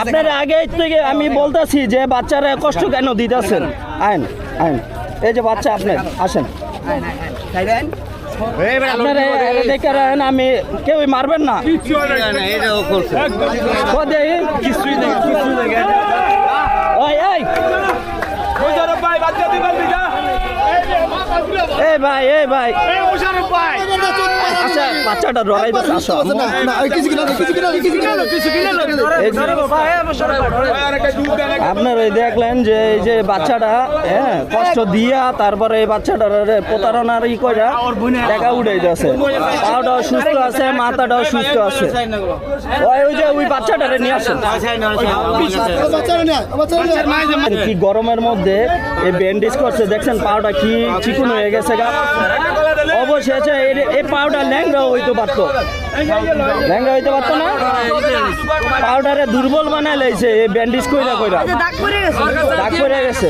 আপনার আগে থেকে আমি বলতেছি যে বাচ্চারা কষ্ট কেন দিতেছেন। আইন আইন এই যে বাচ্চা আপনার আসেন আপনারা দেখে রাখেন, আমি কেউই মারবেন না। এই ভাই এই ভাই আচ্ছা বাচ্চাটা ডরাই আপনার ওই দেখলেন যে এই যে বাচ্চাটা হ্যাঁ কষ্ট দিয়া তারপরে এই বাচ্চাটার প্রতারণার ই কইরা টাকা উঠে যাচ্ছে, পাওটাও সুস্থ আছে মাথাটাও সুস্থ আছে। ওই যে ওই বাচ্চাটারে নিয়ে আসেন। কি গরমের মধ্যে এই ব্যান্ডেজ করছে দেখছেন, পাওটা কি চিকুন হয়ে গেছে গা। অবশেষে এই পাউডার ল্যাংড়া হইতে পারতো, ল্যাংড়া হইতে পারতো না, পাউডারে দুর্বল বানাই লাইছে এই ব্যান্ডেজ কইরা কইরা দাগ পড়ে গেছে।